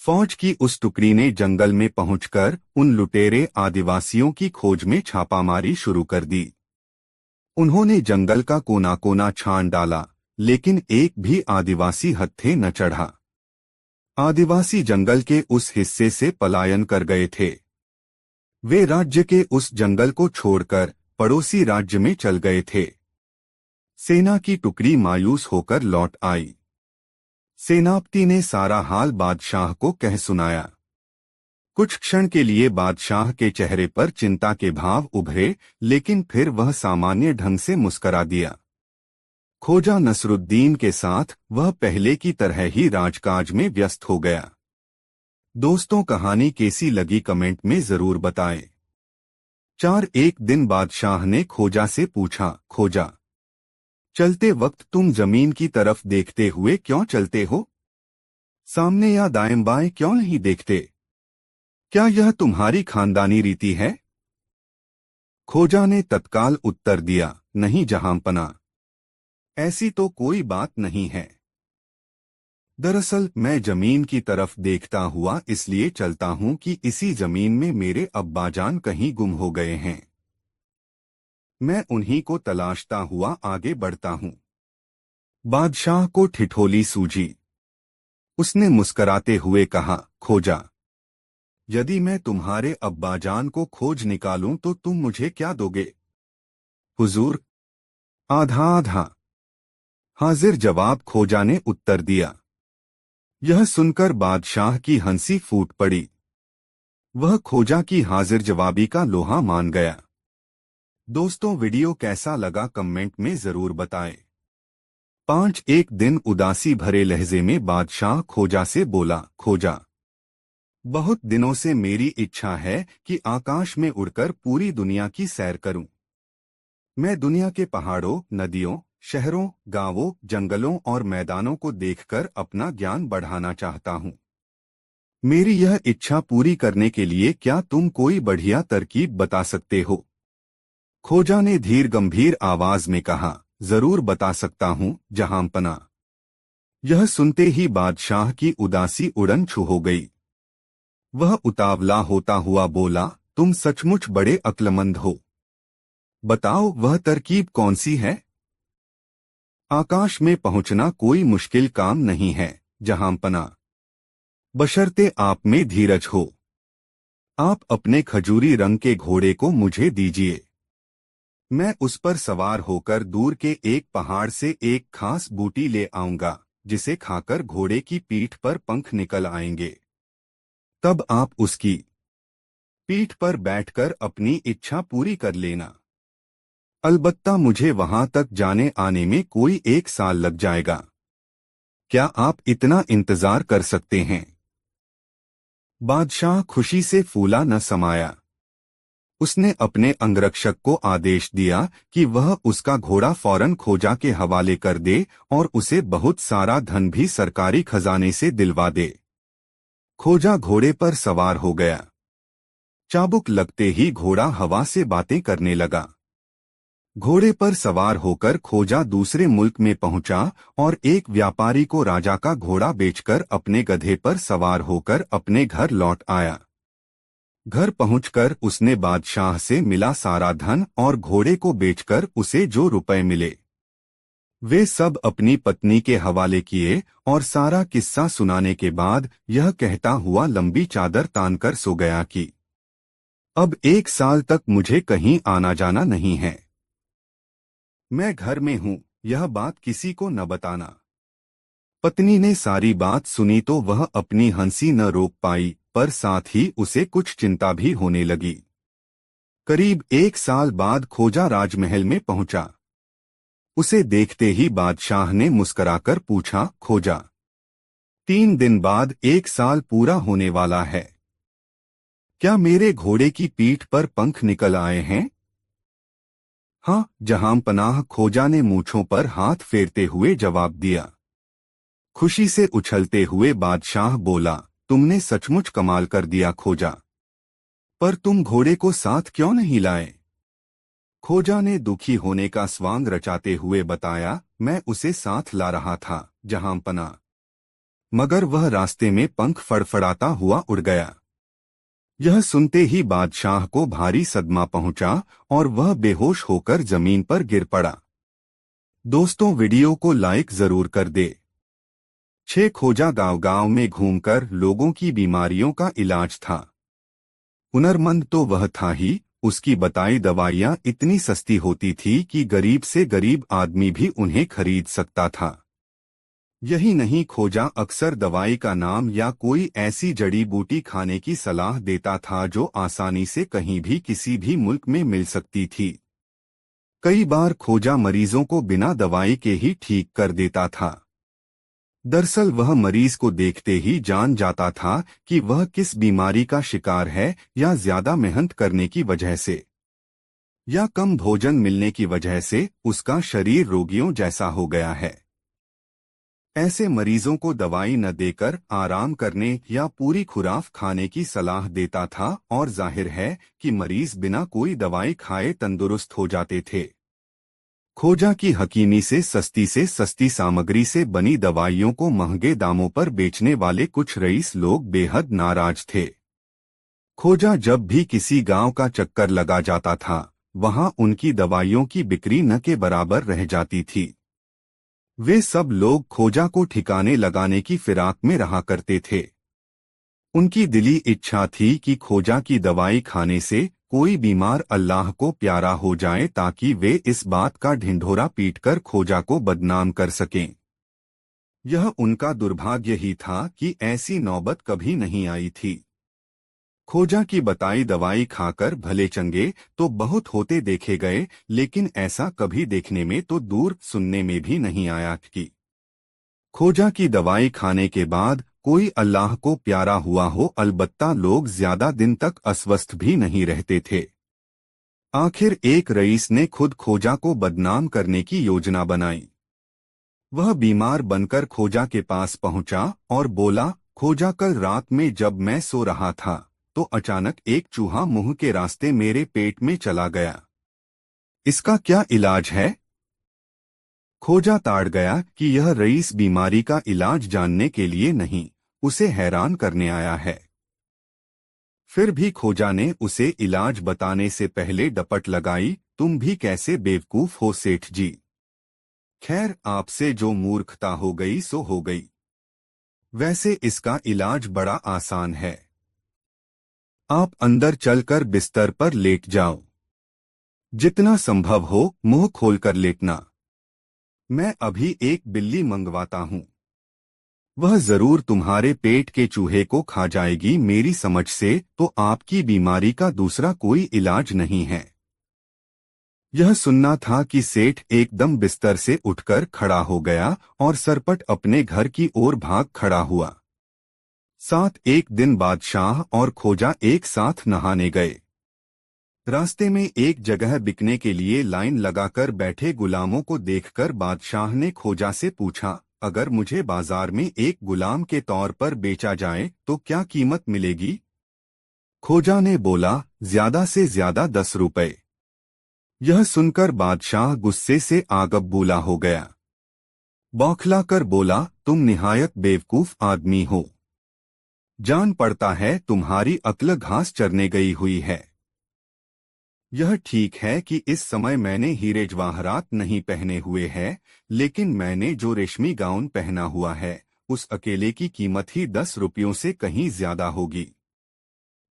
फौज की उस टुकड़ी ने जंगल में पहुंचकर उन लुटेरे आदिवासियों की खोज में छापामारी शुरू कर दी। उन्होंने जंगल का कोना कोना छान डाला, लेकिन एक भी आदिवासी हत्थे न चढ़ा। आदिवासी जंगल के उस हिस्से से पलायन कर गए थे। वे राज्य के उस जंगल को छोड़कर पड़ोसी राज्य में चल गए थे। सेना की टुकड़ी मायूस होकर लौट आई। सेनापति ने सारा हाल बादशाह को कह सुनाया। कुछ क्षण के लिए बादशाह के चेहरे पर चिंता के भाव उभरे, लेकिन फिर वह सामान्य ढंग से मुस्करा दिया। खोजा नसरुद्दीन के साथ वह पहले की तरह ही राजकाज में व्यस्त हो गया। दोस्तों, कहानी कैसी लगी कमेंट में जरूर बताएं। एक दिन बादशाह ने खोजा से पूछा, खोजा, चलते वक्त तुम जमीन की तरफ देखते हुए क्यों चलते हो? सामने या दाएं बाएं क्यों नहीं देखते? क्या यह तुम्हारी खानदानी रीति है? खोजा ने तत्काल उत्तर दिया, नहीं जहांपना, ऐसी तो कोई बात नहीं है। दरअसल मैं जमीन की तरफ देखता हुआ इसलिए चलता हूं कि इसी जमीन में मेरे अब्बाजान कहीं गुम हो गए हैं। मैं उन्हीं को तलाशता हुआ आगे बढ़ता हूं। बादशाह को ठिठोली सूझी। उसने मुस्कराते हुए कहा, खोजा, यदि मैं तुम्हारे अब्बाजान को खोज निकालूं तो तुम मुझे क्या दोगे? हुजूर, आधा आधा, हाजिर जवाब खोजा ने उत्तर दिया। यह सुनकर बादशाह की हंसी फूट पड़ी। वह खोजा की हाजिर जवाबी का लोहा मान गया। दोस्तों, वीडियो कैसा लगा कमेंट में जरूर बताएं। एक दिन उदासी भरे लहजे में बादशाह खोजा से बोला, खोजा, बहुत दिनों से मेरी इच्छा है कि आकाश में उड़कर पूरी दुनिया की सैर करूं। मैं दुनिया के पहाड़ों, नदियों, शहरों, गांवों, जंगलों और मैदानों को देखकर अपना ज्ञान बढ़ाना चाहता हूं। मेरी यह इच्छा पूरी करने के लिए क्या तुम कोई बढ़िया तरकीब बता सकते हो? खोजा ने धीर गंभीर आवाज में कहा, जरूर बता सकता हूं जहांपना। यह सुनते ही बादशाह की उदासी उड़न छू हो गई। वह उतावला होता हुआ बोला, तुम सचमुच बड़े अक्लमंद हो। बताओ, वह तरकीब कौन सी है? आकाश में पहुंचना कोई मुश्किल काम नहीं है जहांपना, बशर्ते आप में धीरज हो। आप अपने खजूरी रंग के घोड़े को मुझे दीजिए। मैं उस पर सवार होकर दूर के एक पहाड़ से एक खास बूटी ले आऊंगा, जिसे खाकर घोड़े की पीठ पर पंख निकल आएंगे। तब आप उसकी पीठ पर बैठकर अपनी इच्छा पूरी कर लेना। अलबत्ता मुझे वहां तक जाने आने में कोई 1 साल लग जाएगा। क्या आप इतना इंतजार कर सकते हैं? बादशाह खुशी से फूला न समाया। उसने अपने अंगरक्षक को आदेश दिया कि वह उसका घोड़ा फौरन खोजा के हवाले कर दे और उसे बहुत सारा धन भी सरकारी खजाने से दिलवा दे। खोजा घोड़े पर सवार हो गया। चाबुक लगते ही घोड़ा हवा से बातें करने लगा। घोड़े पर सवार होकर खोजा दूसरे मुल्क में पहुंचा और एक व्यापारी को राजा का घोड़ा बेचकर अपने गधे पर सवार होकर अपने घर लौट आया। घर पहुंचकर उसने बादशाह से मिला सारा धन और घोड़े को बेचकर उसे जो रुपए मिले, वे सब अपनी पत्नी के हवाले किए और सारा किस्सा सुनाने के बाद यह कहता हुआ लंबी चादर तानकर सो गया कि अब 1 साल तक मुझे कहीं आना जाना नहीं है। मैं घर में हूं, यह बात किसी को न बताना। पत्नी ने सारी बात सुनी तो वह अपनी हंसी न रोक पाई, पर साथ ही उसे कुछ चिंता भी होने लगी। करीब 1 साल बाद खोजा राजमहल में पहुंचा। उसे देखते ही बादशाह ने मुस्कराकर पूछा, खोजा, 3 दिन बाद 1 साल पूरा होने वाला है। क्या मेरे घोड़े की पीठ पर पंख निकल आए हैं? हाँ, जहां पनाह खोजा ने मूंछों पर हाथ फेरते हुए जवाब दिया। खुशी से उछलते हुए बादशाह बोला, तुमने सचमुच कमाल कर दिया खोजा। पर तुम घोड़े को साथ क्यों नहीं लाए? खोजा ने दुखी होने का स्वांग रचाते हुए बताया, मैं उसे साथ ला रहा था जहां पना, मगर वह रास्ते में पंख फड़फड़ाता हुआ उड़ गया। यह सुनते ही बादशाह को भारी सदमा पहुंचा और वह बेहोश होकर जमीन पर गिर पड़ा। दोस्तों, वीडियो को लाइक जरूर कर दे। 6 खोजा गांव-गांव में घूमकर लोगों की बीमारियों का इलाज था। हुनरमंद तो वह था ही, उसकी बताई दवाइयां इतनी सस्ती होती थी कि गरीब से गरीब आदमी भी उन्हें खरीद सकता था। यही नहीं, खोजा अक्सर दवाई का नाम या कोई ऐसी जड़ी बूटी खाने की सलाह देता था जो आसानी से कहीं भी किसी भी मुल्क में मिल सकती थी। कई बार खोजा मरीजों को बिना दवाई के ही ठीक कर देता था। दरअसल वह मरीज को देखते ही जान जाता था कि वह किस बीमारी का शिकार है, या ज्यादा मेहनत करने की वजह से या कम भोजन मिलने की वजह से उसका शरीर रोगियों जैसा हो गया है। ऐसे मरीजों को दवाई न देकर आराम करने या पूरी खुराक खाने की सलाह देता था, और जाहिर है कि मरीज बिना कोई दवाई खाए तंदुरुस्त हो जाते थे। खोजा की हकीमी से सस्ती सामग्री से बनी दवाइयों को महंगे दामों पर बेचने वाले कुछ रईस लोग बेहद नाराज थे। खोजा जब भी किसी गांव का चक्कर लगा जाता था, वहां उनकी दवाइयों की बिक्री न के बराबर रह जाती थी। वे सब लोग खोजा को ठिकाने लगाने की फिराक में रहा करते थे। उनकी दिली इच्छा थी कि खोजा की दवाई खाने से कोई बीमार अल्लाह को प्यारा हो जाए, ताकि वे इस बात का ढिंढोरा पीटकर खोजा को बदनाम कर सकें। यह उनका दुर्भाग्य ही था कि ऐसी नौबत कभी नहीं आई थी। खोजा की बताई दवाई खाकर भले चंगे तो बहुत होते देखे गए, लेकिन ऐसा कभी देखने में तो दूर सुनने में भी नहीं आया कि खोजा की दवाई खाने के बाद कोई अल्लाह को प्यारा हुआ हो। अलबत्ता लोग ज्यादा दिन तक अस्वस्थ भी नहीं रहते थे। आखिर एक रईस ने खुद खोजा को बदनाम करने की योजना बनाई। वह बीमार बनकर खोजा के पास पहुंचा और बोला, खोजा, कल रात में जब मैं सो रहा था तो अचानक एक चूहा मुंह के रास्ते मेरे पेट में चला गया। इसका क्या इलाज है? खोजा ताड़ गया कि यह रईस बीमारी का इलाज जानने के लिए नहीं, उसे हैरान करने आया है। फिर भी खोजा ने उसे इलाज बताने से पहले डपट लगाई, तुम भी कैसे बेवकूफ हो सेठ जी। खैर, आपसे जो मूर्खता हो गई सो हो गई। वैसे इसका इलाज बड़ा आसान है। आप अंदर चलकर बिस्तर पर लेट जाओ। जितना संभव हो मुंह खोलकर लेटना। मैं अभी एक बिल्ली मंगवाता हूँ। वह जरूर तुम्हारे पेट के चूहे को खा जाएगी। मेरी समझ से तो आपकी बीमारी का दूसरा कोई इलाज नहीं है। यह सुनना था कि सेठ एकदम बिस्तर से उठकर खड़ा हो गया और सरपट अपने घर की ओर भाग खड़ा हुआ। एक दिन बादशाह और खोजा एक साथ नहाने गए। रास्ते में एक जगह बिकने के लिए लाइन लगाकर बैठे गुलामों को देखकर बादशाह ने खोजा से पूछा, अगर मुझे बाजार में एक गुलाम के तौर पर बेचा जाए तो क्या कीमत मिलेगी? खोजा ने बोला, ज्यादा से ज्यादा 10 रुपए। यह सुनकर बादशाह गुस्से से आग बबूला हो गया। बौखला कर बोला, तुम निहायत बेवकूफ आदमी हो। जान पड़ता है तुम्हारी अक्ल घास चरने गई हुई है। यह ठीक है कि इस समय मैंने हीरे जवाहरात नहीं पहने हुए हैं, लेकिन मैंने जो रेशमी गाउन पहना हुआ है उस अकेले की कीमत ही 10 रुपयों से कहीं ज्यादा होगी।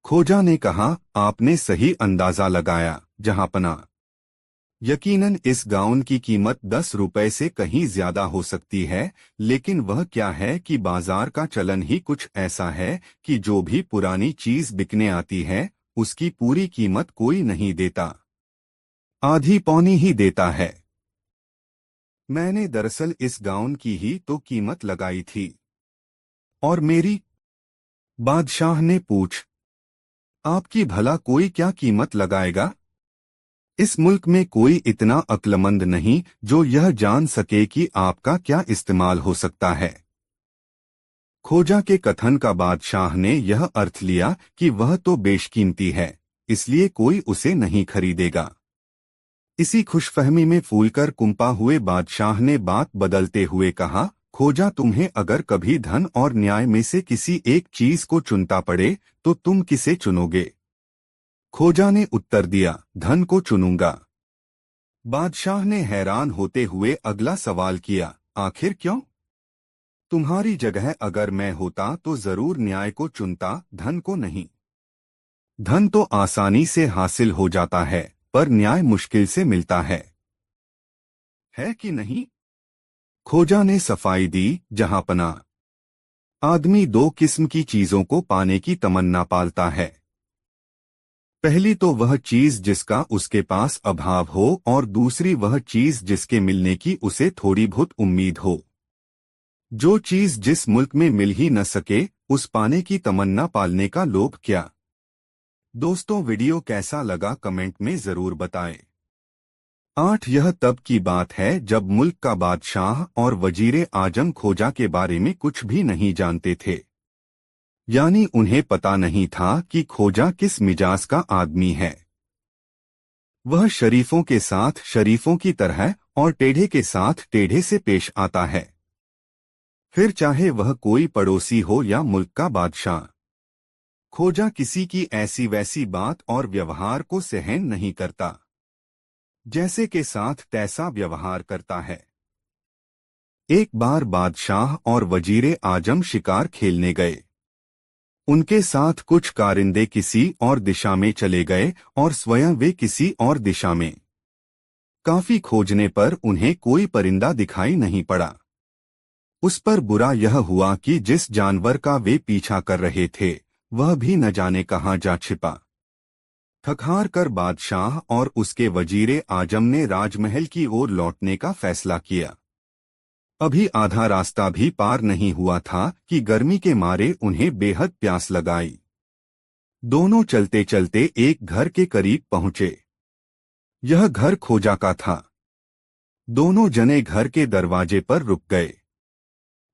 खोजा ने कहा, आपने सही अंदाजा लगाया जहांपना। यकीनन इस गाउन की कीमत 10 रुपए से कहीं ज्यादा हो सकती है, लेकिन वह क्या है कि बाजार का चलन ही कुछ ऐसा है कि जो भी पुरानी चीज बिकने आती है उसकी पूरी कीमत कोई नहीं देता, आधी पौनी ही देता है। मैंने दरअसल इस गाउन की ही तो कीमत लगाई थी। और मेरी? बादशाह ने पूछ, आपकी भला कोई क्या कीमत लगाएगा? इस मुल्क में कोई इतना अक्लमंद नहीं जो यह जान सके कि आपका क्या इस्तेमाल हो सकता है। खोजा के कथन का बादशाह ने यह अर्थ लिया कि वह तो बेशकीमती है, इसलिए कोई उसे नहीं खरीदेगा। इसी खुशफहमी में फूलकर कुंपा हुए बादशाह ने बात बदलते हुए कहा, खोजा, तुम्हें अगर कभी धन और न्याय में से किसी एक चीज को चुनता पड़े तो तुम किसे चुनोगे? खोजा ने उत्तर दिया, धन को चुनूंगा। बादशाह ने हैरान होते हुए अगला सवाल किया, आखिर क्यों? तुम्हारी जगह अगर मैं होता तो जरूर न्याय को चुनता, धन को नहीं। धन तो आसानी से हासिल हो जाता है, पर न्याय मुश्किल से मिलता है कि नहीं? खोजा ने सफाई दी, जहांपना। आदमी दो किस्म की चीजों को पाने की तमन्ना पालता है। पहली तो वह चीज जिसका उसके पास अभाव हो और दूसरी वह चीज जिसके मिलने की उसे थोड़ी बहुत उम्मीद हो। जो चीज जिस मुल्क में मिल ही न सके, उस पाने की तमन्ना पालने का लोभ क्या? दोस्तों, वीडियो कैसा लगा कमेंट में जरूर बताएं। 8 यह तब की बात है जब मुल्क का बादशाह और वजीरे आजम खोजा के बारे में कुछ भी नहीं जानते थे। यानी उन्हें पता नहीं था कि खोजा किस मिजाज का आदमी है। वह शरीफों के साथ शरीफों की तरह और टेढ़े के साथ टेढ़े से पेश आता है, फिर चाहे वह कोई पड़ोसी हो या मुल्क का बादशाह। खोजा किसी की ऐसी वैसी बात और व्यवहार को सहन नहीं करता, जैसे के साथ तैसा व्यवहार करता है। एक बार बादशाह और वजीरे आजम शिकार खेलने गए। उनके साथ कुछ कारिंदे किसी और दिशा में चले गए और स्वयं वे किसी और दिशा में। काफी खोजने पर उन्हें कोई परिंदा दिखाई नहीं पड़ा। उस पर बुरा यह हुआ कि जिस जानवर का वे पीछा कर रहे थे वह भी न जाने कहाँ जा छिपा। थक-हार कर बादशाह और उसके वजीरे आजम ने राजमहल की ओर लौटने का फैसला किया। अभी आधा रास्ता भी पार नहीं हुआ था कि गर्मी के मारे उन्हें बेहद प्यास लगाई। दोनों चलते चलते एक घर के करीब पहुंचे। यह घर खोजा का था। दोनों जने घर के दरवाजे पर रुक गए।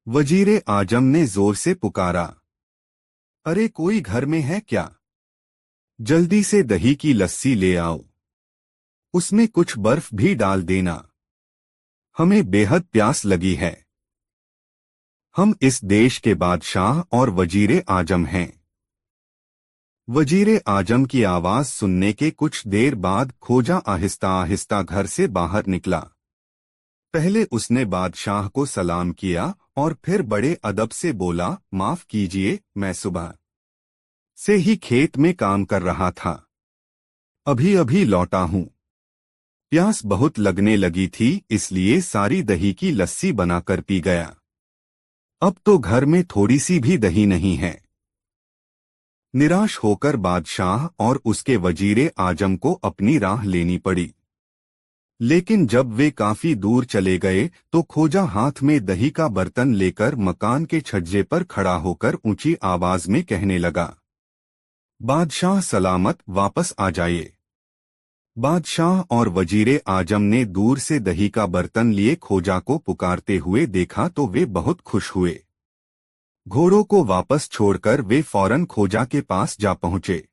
वजीरे आजम ने जोर से पुकारा, अरे कोई घर में है क्या? जल्दी से दही की लस्सी ले आओ। उसमें कुछ बर्फ भी डाल देना। हमें बेहद प्यास लगी है। हम इस देश के बादशाह और वजीरे आजम हैं। वजीरे आजम की आवाज सुनने के कुछ देर बाद खोजा आहिस्ता आहिस्ता घर से बाहर निकला। पहले उसने बादशाह को सलाम किया और फिर बड़े अदब से बोला, माफ कीजिए, मैं सुबह से ही खेत में काम कर रहा था। अभी अभी लौटा हूँ। प्यास बहुत लगने लगी थी, इसलिए सारी दही की लस्सी बनाकर पी गया। अब तो घर में थोड़ी सी भी दही नहीं है। निराश होकर बादशाह और उसके वजीरे आजम को अपनी राह लेनी पड़ी। लेकिन जब वे काफी दूर चले गए तो खोजा हाथ में दही का बर्तन लेकर मकान के छज्जे पर खड़ा होकर ऊंची आवाज में कहने लगा, बादशाह सलामत, वापस आ जाइए। बादशाह और वजीरे आजम ने दूर से दही का बर्तन लिए खोजा को पुकारते हुए देखा तो वे बहुत खुश हुए। घोड़ों को वापस छोड़कर वे फौरन खोजा के पास जा पहुंचे।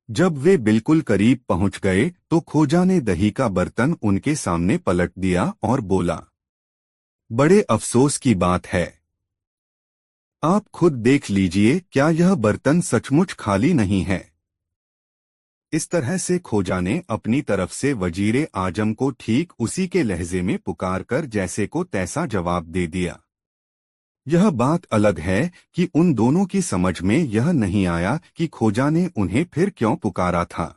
जब वे बिल्कुल करीब पहुंच गए तो खोजा ने दही का बर्तन उनके सामने पलट दिया और बोला, बड़े अफसोस की बात है। आप खुद देख लीजिए, क्या यह बर्तन सचमुच खाली नहीं है? इस तरह से खोजा ने अपनी तरफ से वजीरे आजम को ठीक उसी के लहजे में पुकारकर जैसे को तैसा जवाब दे दिया। यह बात अलग है कि उन दोनों की समझ में यह नहीं आया कि खोजा ने उन्हें फिर क्यों पुकारा था।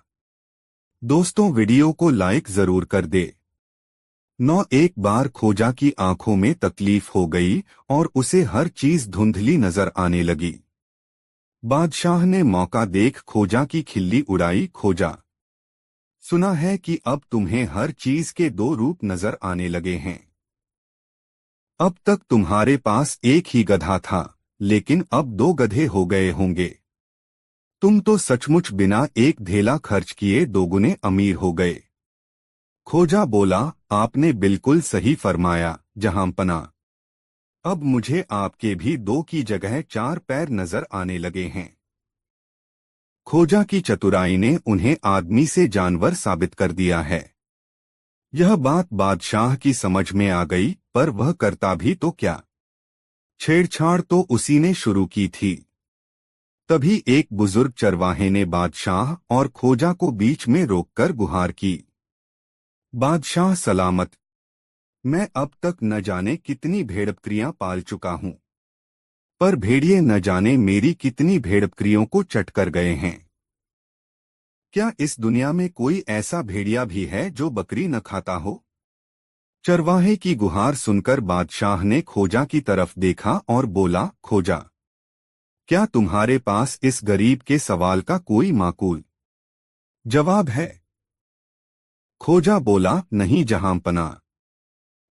दोस्तों, वीडियो को लाइक जरूर कर दे। एक बार खोजा की आंखों में तकलीफ हो गई और उसे हर चीज धुंधली नजर आने लगी। बादशाह ने मौका देख खोजा की खिल्ली उड़ाई, खोजा, सुना है कि अब तुम्हें हर चीज के दो रूप नजर आने लगे हैं। अब तक तुम्हारे पास एक ही गधा था, लेकिन अब 2 गधे हो गए होंगे। तुम तो सचमुच बिना एक धेला खर्च किए दोगुने अमीर हो गए। खोजा बोला, आपने बिल्कुल सही फरमाया जहांपना। अब मुझे आपके भी 2 की जगह 4 पैर नजर आने लगे हैं। खोजा की चतुराई ने उन्हें आदमी से जानवर साबित कर दिया है। यह बात बादशाह की समझ में आ गई, पर वह करता भी तो क्या। छेड़छाड़ तो उसी ने शुरू की थी। तभी एक बुजुर्ग चरवाहे ने बादशाह और खोजा को बीच में रोककर गुहार की। बादशाह सलामत। मैं अब तक न जाने कितनी भेड़बकरियां पाल चुका हूं, पर भेड़िए न जाने मेरी कितनी भेड़बकरियों को चट कर गए हैं। क्या इस दुनिया में कोई ऐसा भेड़िया भी है जो बकरी न खाता हो? चरवाहे की गुहार सुनकर बादशाह ने खोजा की तरफ देखा और बोला, खोजा, क्या तुम्हारे पास इस गरीब के सवाल का कोई माकूल जवाब है? खोजा बोला, नहीं जहांपना।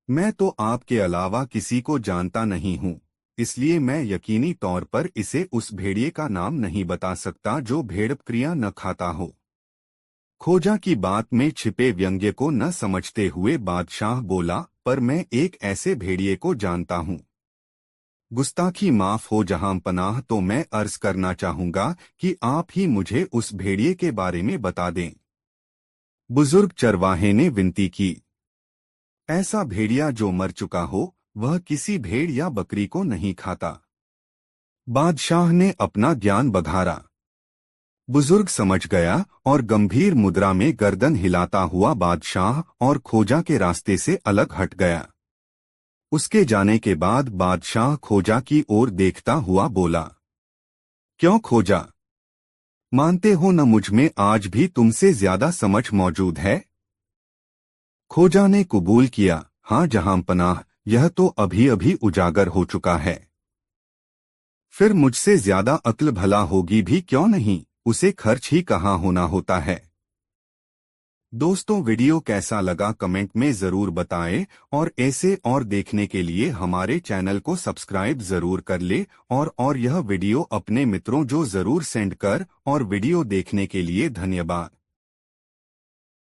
मैं तो आपके अलावा किसी को जानता नहीं हूँ, इसलिए मैं यकीनी तौर पर इसे उस भेड़िए का नाम नहीं बता सकता जो भेड़बकरियां न खाता हो। खोजा की बात में छिपे व्यंग्य को न समझते हुए बादशाह बोला, पर मैं एक ऐसे भेड़िए को जानता हूँ। गुस्ताखी माफ हो जहांपनाह, तो मैं अर्ज करना चाहूंगा कि आप ही मुझे उस भेड़िए के बारे में बता दें। बुजुर्ग चरवाहे ने विनती की। ऐसा भेड़िया जो मर चुका हो, वह किसी भेड़ या बकरी को नहीं खाता। बादशाह ने अपना ज्ञान बघारा। बुजुर्ग समझ गया और गंभीर मुद्रा में गर्दन हिलाता हुआ बादशाह और खोजा के रास्ते से अलग हट गया। उसके जाने के बाद बादशाह खोजा की ओर देखता हुआ बोला, क्यों खोजा, मानते हो न मुझ में आज भी तुमसे ज्यादा समझ मौजूद है? खोजा ने कबूल किया, हाँ जहांपनाह, यह तो अभी अभी उजागर हो चुका है। फिर मुझसे ज्यादा अक्ल भला होगी भी क्यों नहीं, उसे खर्च ही कहाँ होना होता है। दोस्तों, वीडियो कैसा लगा कमेंट में जरूर बताएं और ऐसे और देखने के लिए हमारे चैनल को सब्सक्राइब जरूर कर ले और यह वीडियो अपने मित्रों जो जरूर सेंड कर। और वीडियो देखने के लिए धन्यवाद।